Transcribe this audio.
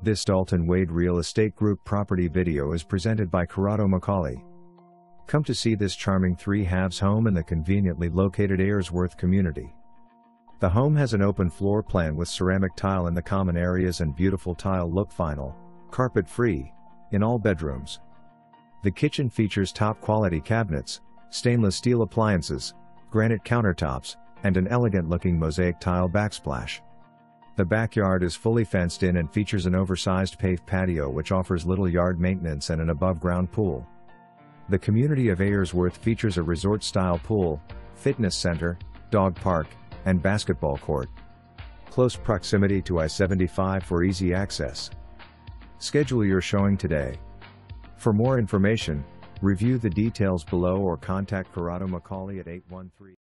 This Dalton Wade Real Estate Group property video is presented by Macaulay. Come to see this charming 3-halves home in the conveniently located Ayersworth community. The home has an open floor plan with ceramic tile in the common areas and beautiful tile look vinyl, carpet-free, in all bedrooms. The kitchen features top-quality cabinets, stainless steel appliances, granite countertops, and an elegant-looking mosaic tile backsplash. The backyard is fully fenced in and features an oversized paved patio which offers little yard maintenance and an above-ground pool. The community of Ayersworth features a resort-style pool, fitness center, dog park, and basketball court. Close proximity to I-75 for easy access. Schedule your showing today. For more information, review the details below or contact Macaulay at 813